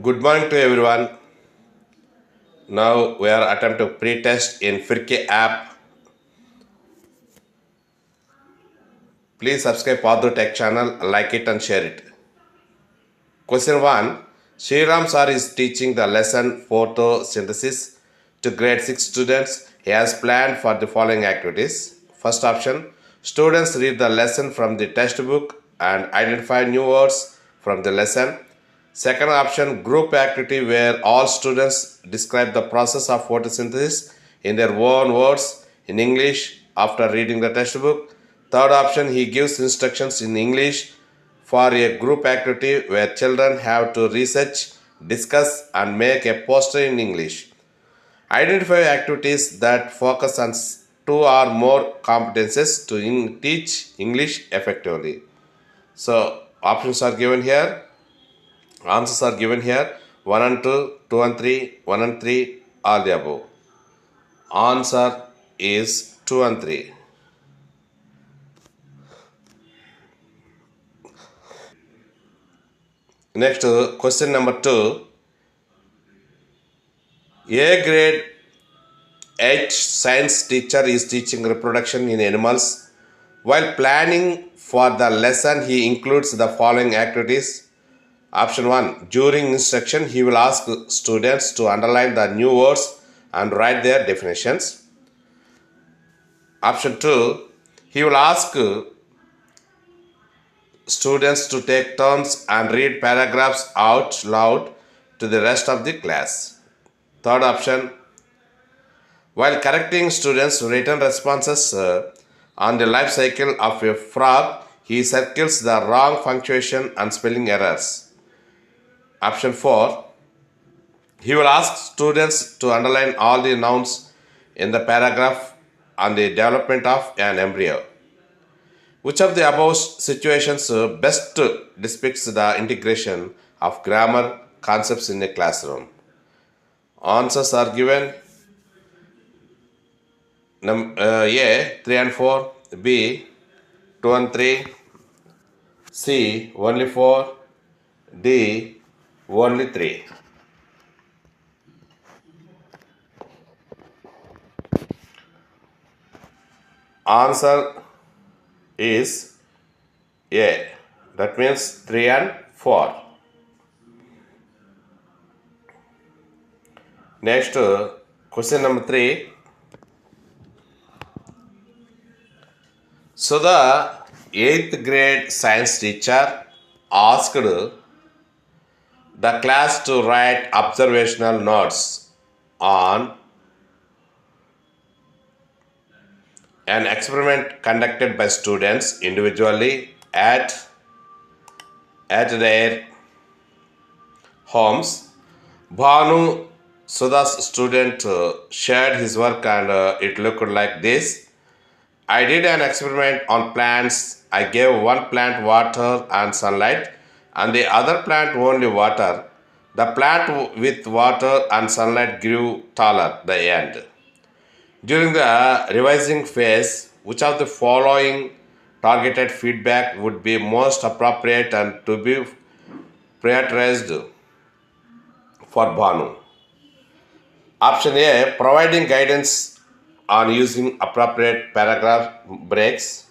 Good morning to everyone. Now we are attempting pre-test in Firki app. Please subscribe Padru Tech channel, like it and share it. Question 1. Sriram sir is teaching the lesson photosynthesis to grade 6 students. He has planned for the following activities. First option. Students read the lesson from the textbook and identify new words from the lesson. Second option, group activity where all students describe the process of photosynthesis in their own words in English after reading the textbook. Third option, he gives instructions in English for a group activity where children have to research, discuss, and make a poster in English. Identify activities that focus on two or more competences to teach English effectively. So, options are given here. Answers are given here 1 and 2, 2 and 3, 1 and 3, all the above. Answer is 2 and 3. Next, question number 2. A grade H science teacher is teaching reproduction in animals. While planning for the lesson, he includes the following activities. Option 1. During instruction, he will ask students to underline the new words and write their definitions. Option 2. He will ask students to take turns and read paragraphs out loud to the rest of the class. Third option, while correcting students' written responses on the life cycle of a frog, he circles the wrong punctuation and spelling errors. Option 4, he will ask students to underline all the nouns in the paragraph on the development of an embryo. Which of the above situations best depicts the integration of grammar concepts in a classroom? Answers are given A 3 and 4, B 2 and 3, C only 4, D only 3. Answer is A. That means 3 and 4. Next, question number 3. So the 8th grade science teacher asked the class to write observational notes on an experiment conducted by students individually at their homes. Bhanu, Sudha's student, shared his work and it looked like this. I did an experiment on plants. I gave one plant water and sunlight, and the other plant only water. The plant with water and sunlight grew taller at the end. During the revising phase, which of the following targeted feedback would be most appropriate and to be prioritized for Bhanu? Option A, providing guidance on using appropriate paragraph breaks.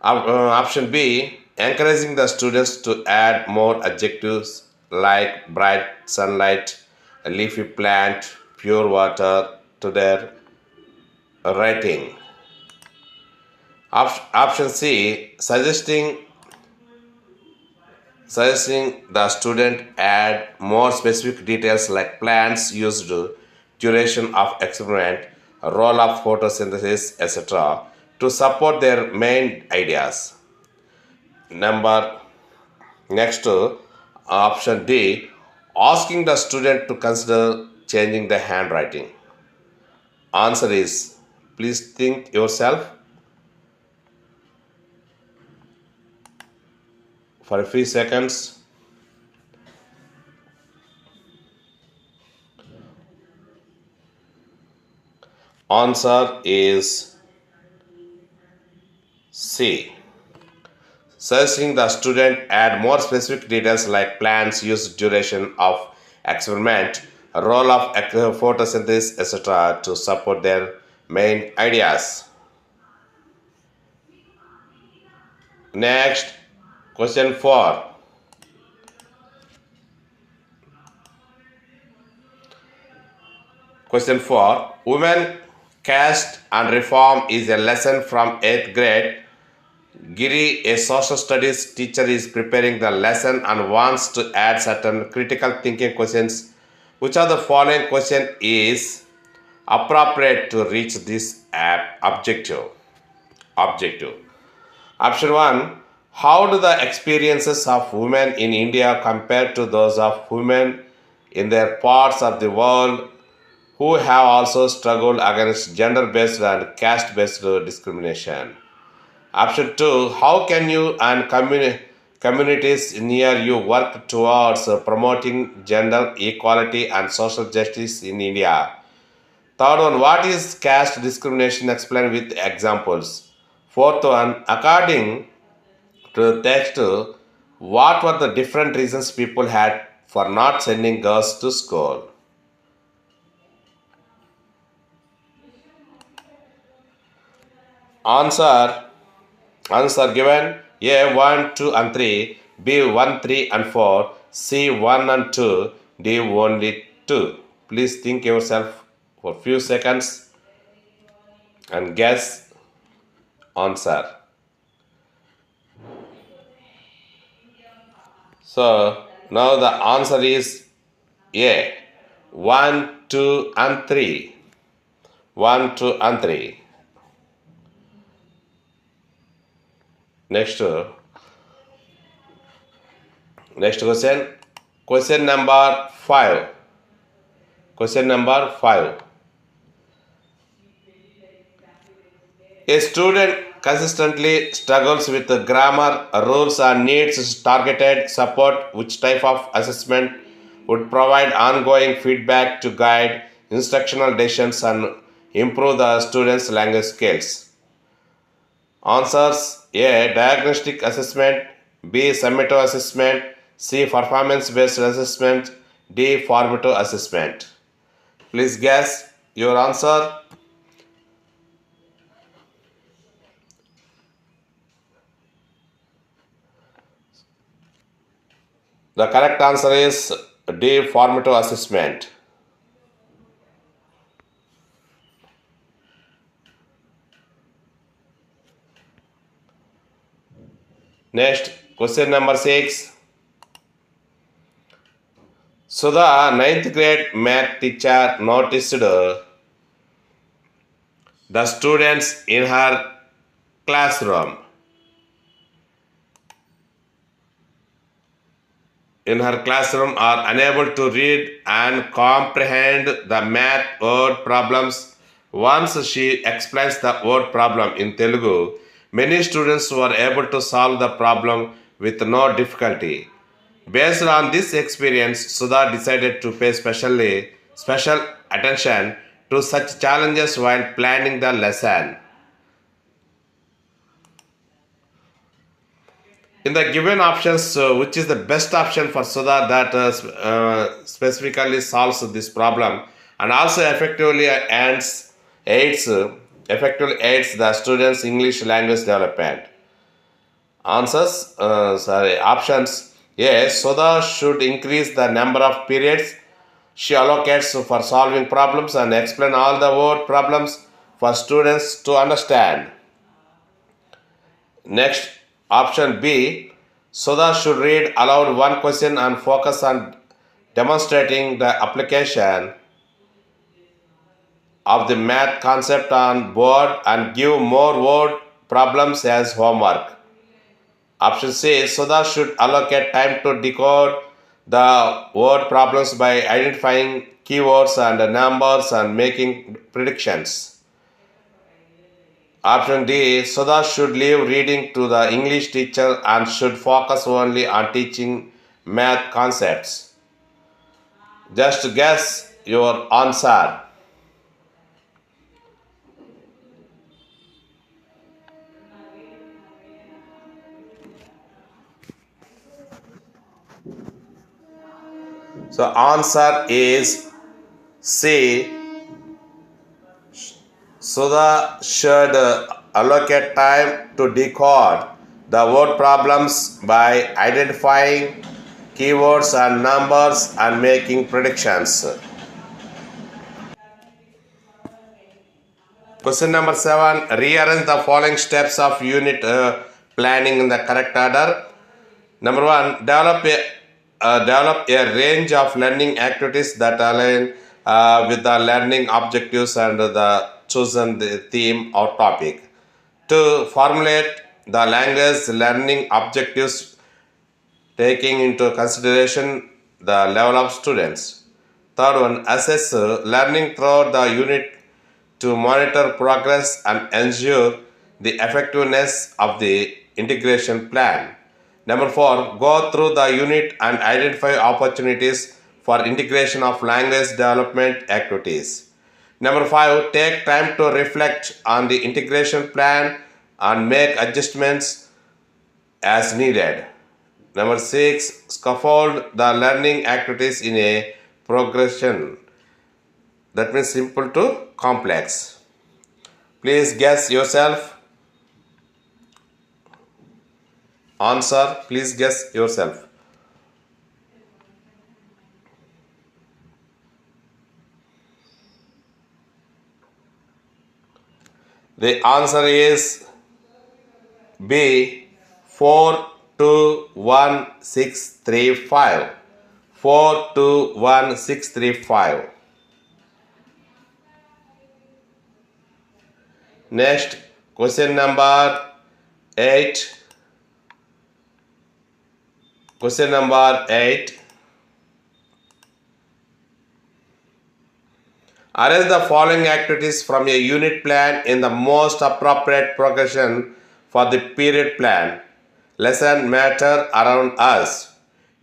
Option B, encouraging the students to add more adjectives like bright sunlight, a leafy plant, pure water to their writing. Option C, suggesting the student add more specific details like plants used, duration of experiment, role of photosynthesis, etc. to support their main ideas. Number next option D, asking the student to consider changing the handwriting. Answer is, please think yourself for a few seconds. Answer is C. suggesting the student add more specific details like plans, use, duration of experiment, role of photosynthesis, etc. to support their main ideas. Next, question 4. Question 4. Women, caste and reform is a lesson from 8th grade. Giri, a social studies teacher, is preparing the lesson and wants to add certain critical thinking questions. Which of the following question is appropriate to reach this objective? Objective. Option 1. How do the experiences of women in India compare to those of women in their parts of the world who have also struggled against gender based and caste based discrimination? Option 2. How can you and communities near you work towards promoting gender equality and social justice in India? Third one. What is caste discrimination? Explain with examples. Fourth one. According to the text, what were the different reasons people had for not sending girls to school? Answer. Answer given: A 1, 2, and 3, B 1, 3, and 4, C 1 and 2, D only 2. Please think yourself for few seconds and guess answer. So now the answer is A 1, 2, and 3. 1, 2, and 3. Next, next question. Question number 5. Question number 5. A student consistently struggles with the grammar rules and needs targeted support. Which type of assessment would provide ongoing feedback to guide instructional decisions and improve the student's language skills? Answers: A. Diagnostic assessment, B. Summative assessment, C. Performance based assessment, D. Formative assessment. Please guess your answer. The correct answer is D. Formative assessment. Next, question number 6. Sudha, ninth grade math teacher, noticed the students in her classroom. In her classroom are unable to read and comprehend the math word problems. Once she explains the word problem in Telugu, many students were able to solve the problem with no difficulty. Based on this experience, Sudha decided to pay special attention to such challenges while planning the lesson. In the given options, which is the best option for Sudha that specifically solves this problem and also aids effectively aids the students' English language development? Options: A. Sudha should increase the number of periods she allocates for solving problems and explain all the word problems for students to understand. Next, option B. Sudha should read aloud one question and focus on demonstrating the application of the math concept on board and give more word problems as homework. Option C. Sudha should allocate time to decode the word problems by identifying keywords and numbers and making predictions. Option D. Sudha should leave reading to the English teacher and should focus only on teaching math concepts. Just guess your answer. So answer is C. Sudha should allocate time to decode the word problems by identifying keywords and numbers and making predictions. Question number 7. Rearrange the following steps of unit planning in the correct order. Number 1. Develop a range of learning activities that align with the learning objectives and the chosen theme or topic. 2. Formulate the language learning objectives taking into consideration the level of students. Third one, assess learning throughout the unit to monitor progress and ensure the effectiveness of the integration plan. Number 4, go through the unit and identify opportunities for integration of language development activities. Number 5, take time to reflect on the integration plan and make adjustments as needed. Number 6, scaffold the learning activities in a progression. That means simple to complex. Please guess yourself. Answer, please guess yourself. The answer is B. 421635. 421635. Next, question number 8. Question number 8. Arrange the following activities from a unit plan in the most appropriate progression for the period plan. Lesson matter around us.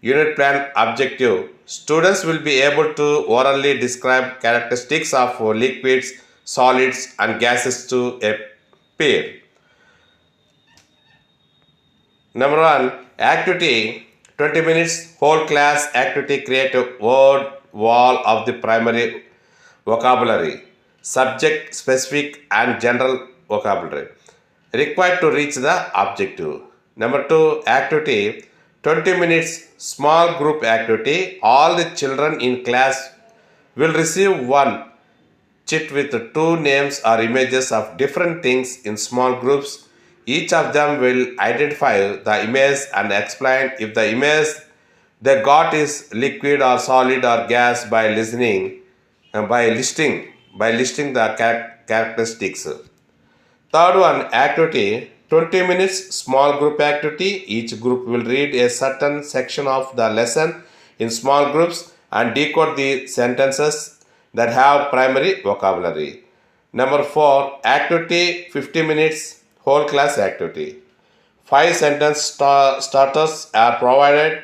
Unit plan objective. Students will be able to orally describe characteristics of liquids, solids, and gases to a peer. Number 1, activity 20 minutes, whole class activity, create a word wall of the primary vocabulary, subject specific and general vocabulary required to reach the objective. Number 2, activity 20 minutes, small group activity. All the children in class will receive one chit with two names or images of different things in small groups. Each of them will identify the image and explain if the image they got is liquid or solid or gas by listening by listing the characteristics. Third one, activity 20 minutes, small group activity. Each group will read a certain section of the lesson in small groups and decode the sentences that have primary vocabulary. Number 4, activity 50 minutes, whole class activity. 5 sentence starters are provided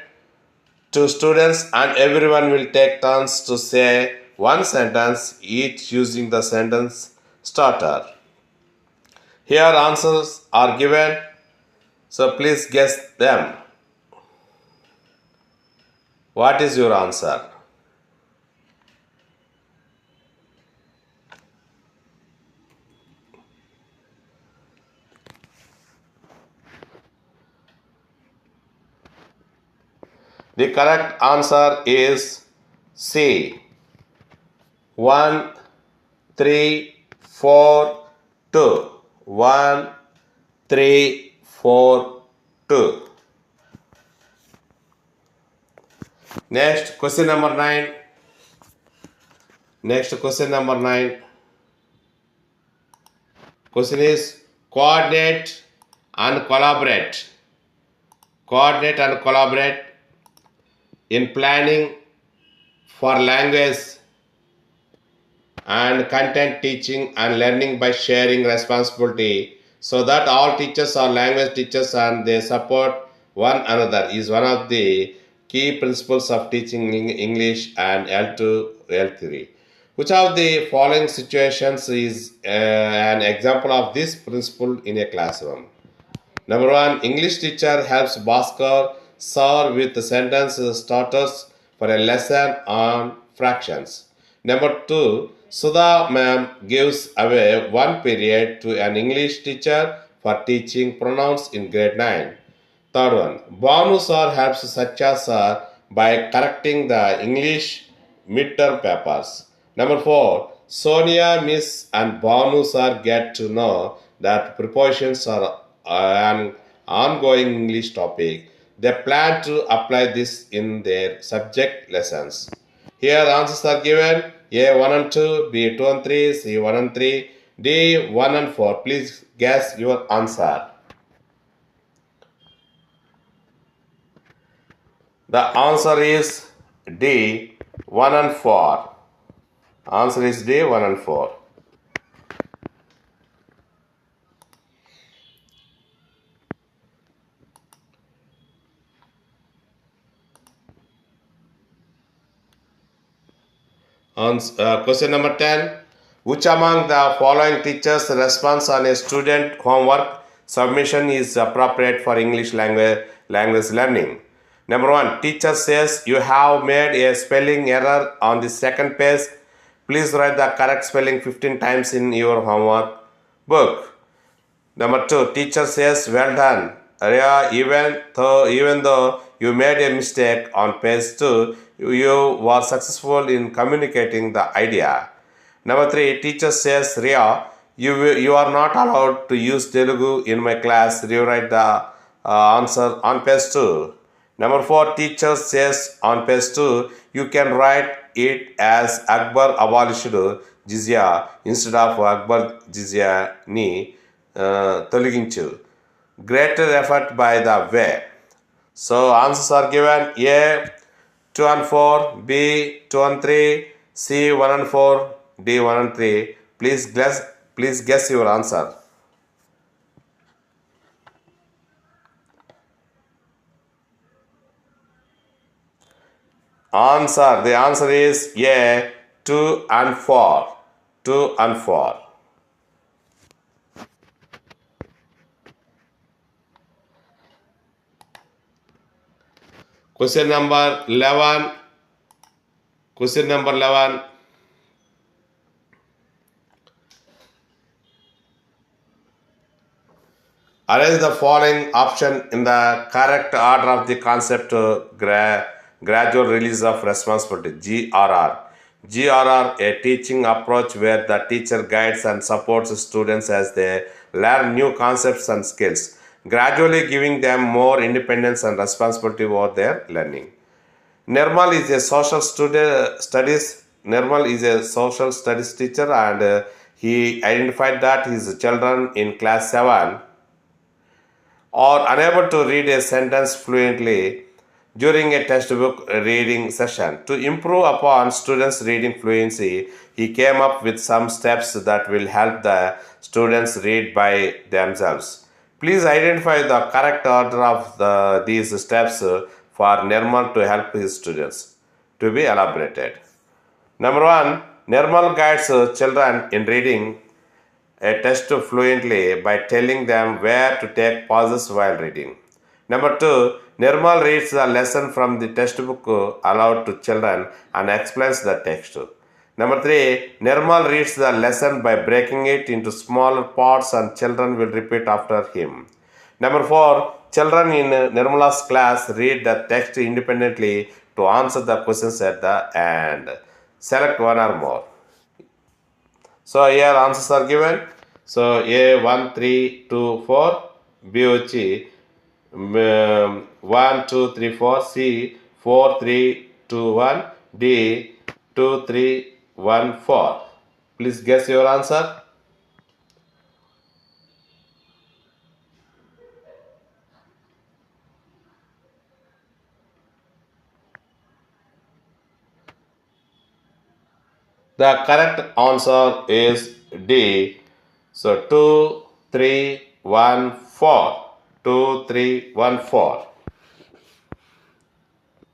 to students and everyone will take turns to say one sentence each using the sentence starter. Here answers are given, so please guess them. What is your answer? The correct answer is C. 1, 3, 4, 2. 1, 3, 4, 2. Next, question number 9. Next, question number 9. Question is coordinate and collaborate. Coordinate and collaborate in planning for language and content teaching and learning by sharing responsibility so that all teachers are language teachers and they support one another is one of the key principles of teaching English and L2, L3. Which of the following situations is an example of this principle in a classroom? Number 1, English teacher helps Bhaskar serve with sentence starters for a lesson on fractions. Number 2, Sudha ma'am gives away one period to an English teacher for teaching pronouns in grade 9. Third one, Banu sir helps Satya sir by correcting the English midterm papers. Number 4, Sonia, Miss and Banu sir get to know that prepositions are an ongoing English topic. They plan to apply this in their subject lessons. Here answers are given: A 1 and 2, B 2 and 3, C 1 and 3, D 1 and 4. Please guess your answer. The answer is D 1 and 4. Answer is D 1 and 4. Question number 10. Which among the following teachers' response on a student homework submission is appropriate for English language learning? Number 1. Teacher says you have made a spelling error on the second page. Please write the correct spelling 15 times in your homework book. Number 2, teacher says, well done. Arya, even though you made a mistake on page 2, you were successful in communicating the idea. Number 3, teacher says, Ria, you are not allowed to use Telugu in my class. Rewrite the answer on page 2. Number 4, teacher says on page 2, you can write it as Akbar abolished jizya instead of Akbar jizya ni తొలగించు. Greater effort by the way. So answers are given: A 2 and 4, B 2 and 3, C 1 and 4, D 1 and 3. Please guess your answer. The answer is A 2 and 4. 2 and 4. Question number 11. Question number 11. Arrange the following option in the correct order of the concept gradual release of responsibility. GRR. GRR, a teaching approach where the teacher guides and supports students as they learn new concepts and skills, gradually giving them more independence and responsibility over their learning. Nirmal is a social studies. Nirmal is a social studies teacher, and he identified that his children in class 7 are unable to read a sentence fluently during a textbook reading session. To improve upon students' reading fluency, he came up with some steps that will help the students read by themselves. Please identify the correct order of these steps for Nirmal to help his students. To be elaborated. Number 1, Nirmal guides children in reading a text fluently by telling them where to take pauses while reading. Number 2, Nirmal reads the lesson from the textbook aloud to children and explains the text. Number 3, Nirmal reads the lesson by breaking it into smaller parts and children will repeat after him. Number 4, children in Nirmala's class read the text independently to answer the questions at the end. Select one or more. So here answers are given. So A 1, 3, 2, 4, B వచ్చి 1, 2, 3, 4, C 4, 3, 2, 1, D 2, 3, 1, 4. Please guess your answer. The correct answer is D. So 2, 3, 1, 4. 2, 3, 1, 4.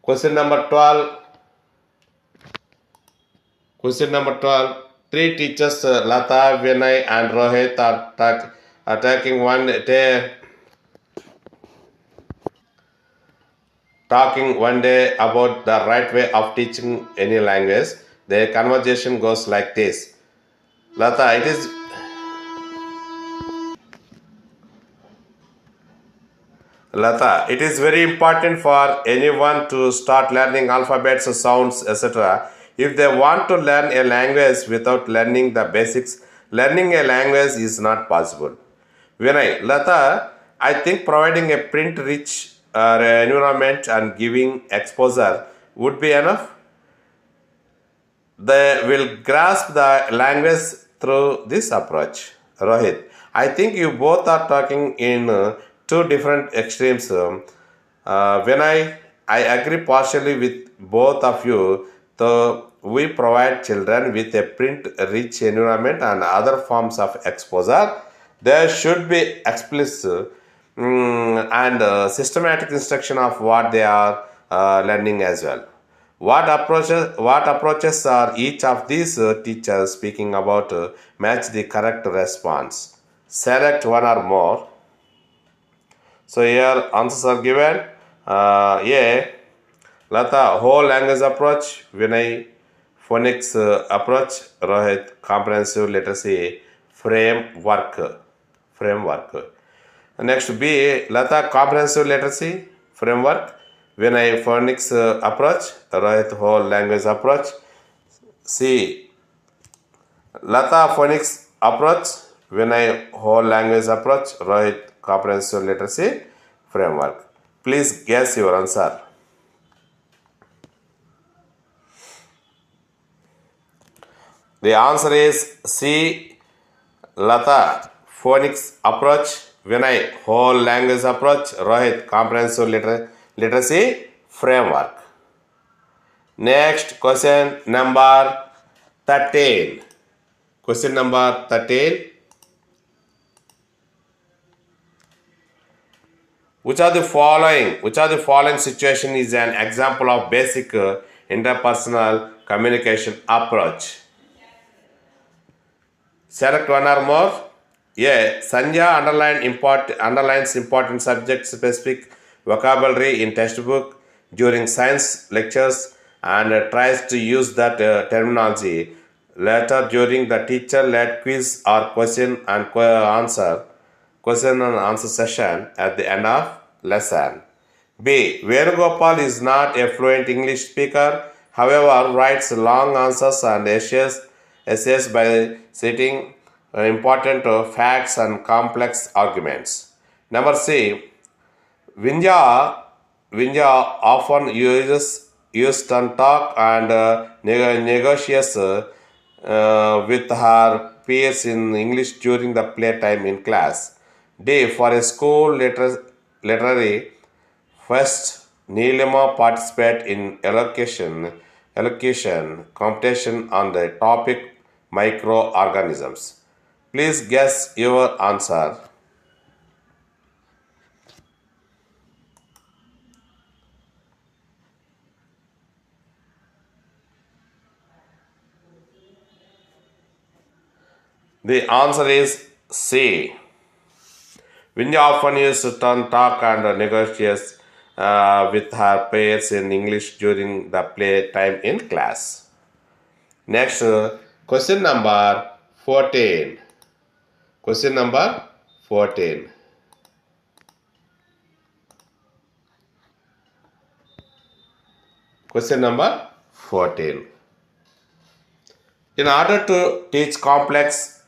Question number 12. Question number 12. Three teachers, Lata, Vinay, and Rohit, talking one day about the right way of teaching any language. Their conversation goes like this. Lata, it is very important for anyone to start learning alphabets, sounds, etc. If they want to learn a language without learning the basics, learning a language is not possible. Lata, I think providing a print-rich environment and giving exposure would be enough. They will grasp the language through this approach. Rohit, I think you both are talking in two different extremes. I agree partially with both of you. So we provide children with a print-rich environment and other forms of exposure. There should be explicit and systematic instruction of what they are learning as well. What approaches are each of these teachers speaking about match the correct response? Select one or more. So here answers are given. A. Lata, whole language approach. Vinay, phonics approach. Rohit, comprehensive literacy framework. Framework. Next B. Lata, comprehensive literacy framework. Vinay, phonics approach. Rohit, whole language approach. C. Lata, phonics approach. Vinay, whole language approach. Rohit, comprehensive literacy framework. Please guess your answer. The answer is C. Lata, phonics approach. Vinay, whole language approach. Rohit, comprehensive literacy framework. Next, question number 13. Question number 13. Which of the following situation is an example of basic interpersonal communication approach? Select one or more. A. Sanya underlines important subject specific vocabulary in textbook during science lectures and tries to use that terminology later during the teacher-led quiz or question and answer session at the end of lesson. B. Venugopal is not a fluent English speaker, however, writes long answers and essays by citing important facts and complex arguments. Number C. Vinja often used to talk and negotiates with her peers in English during the playtime in class. D. For a school literary fest, Neelima participate in elocution competition on the topic microorganisms. Please guess your answer. The answer is C. Vinja often used to talk and negotiate with her peers in English during the play time in class. Next, question number 14. Question number 14. Question number 14. In order to teach complex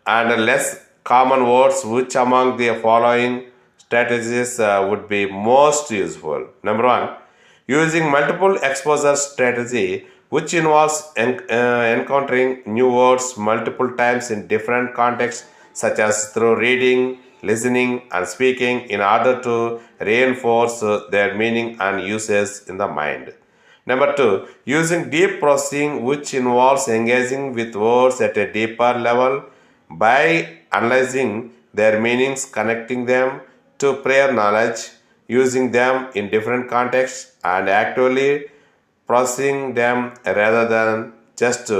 and less common words, which among the following strategies would be most useful? Number one, using multiple exposure strategy, which involves encountering new words multiple times in different contexts, such as through reading, listening, and speaking, in order to reinforce their meaning and uses in the mind. Number two, using deep processing, which involves engaging with words at a deeper level by analyzing their meanings, connecting them to prior knowledge, using them in different contexts, and actually processing them rather than just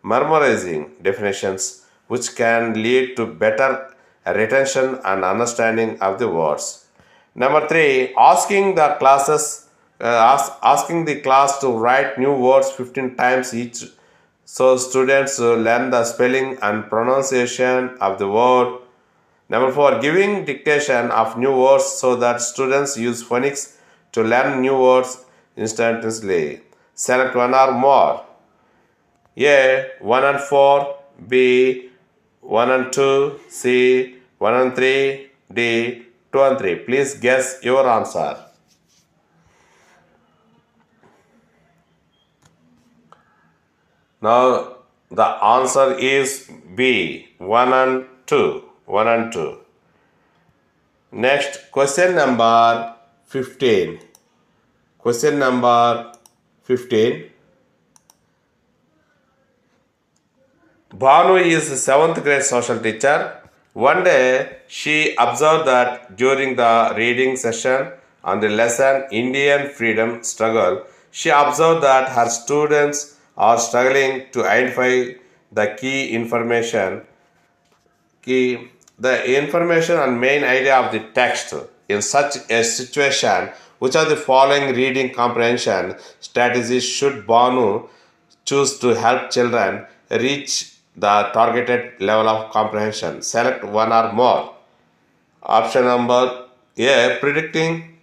memorizing definitions, which can lead to better retention and understanding of the words. Number three, asking the classes asking the class to write new words 15 times each so students learn the spelling and pronunciation of the word. Number 4, giving dictation of new words so that students use phonics to learn new words instantaneously. Select one or more. A. 1 and 4. B. 1 and 2. C. 1 and 3. D. 2 and 3. Please guess your answer. Now the answer is B. 1 and 2. 1 and 2. Next, question number 15. Question number 15. Bhanu is a 7th grade social teacher. One day, she observed that during the reading session on the lesson Indian Freedom Struggle, she observed that her students are struggling to identify the the information and main idea of the text. In such a situation, which are the following reading comprehension strategies should Banu choose to help children reach the targeted level of comprehension? Select one or more. Option number A, predicting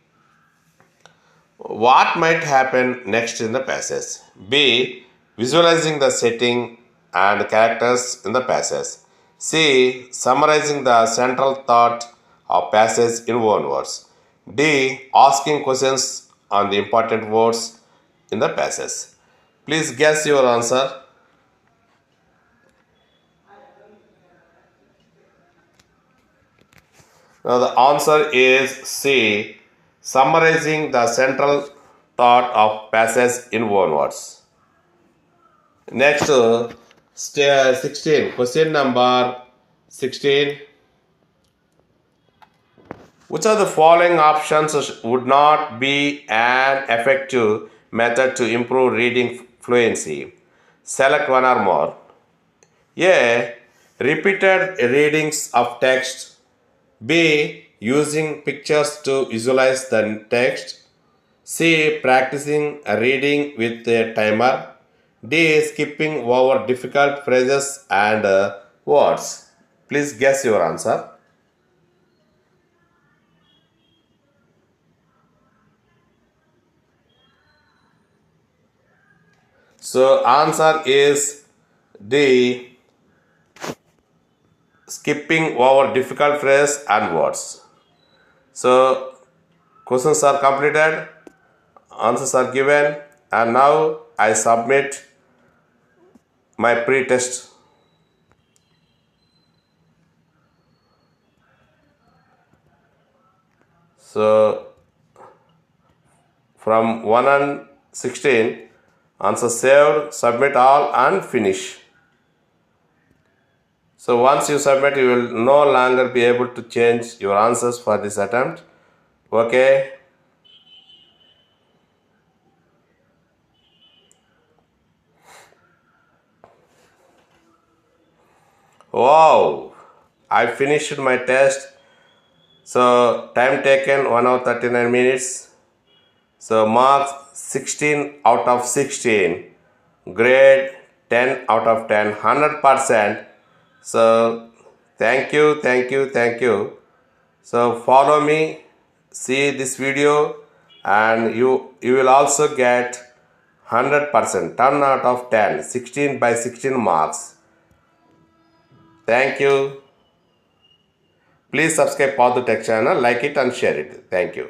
what might happen next in the passage. B, visualizing the setting and characters in the passage. C, summarizing the central thought of passage in one words. D, asking questions on the important words in the passage. Please guess your answer. Now the answer is C, summarizing the central thought of passage in one words. Next, 16. Question number 16. Which of the following options would not be an effective method to improve reading fluency? Select one or more. A. Repeated readings of text. B. Using pictures to visualize the text. C. Practicing reading with a timer. D. Skipping over difficult phrases and words. Please guess your answer. So answer is D. Skipping over difficult phrases and words. So questions are completed, answers are given, and now I submit my pre-test. So from 1 and 16, answer saved, submit all and finish. So once you submit, you will no longer be able to change your answers for this attempt. Okay. Wow, I finished my test. So time taken 1 hour 39 minutes. So marks 16 out of 16. Grade 10 out of 10, 100%. So thank you, thank you, thank you. So follow me, see this video, and you will also get 100%, 10 out of 10, 16 by 16 marks. Thank you. Please subscribe for the tech channel, like it and share it. Thank you.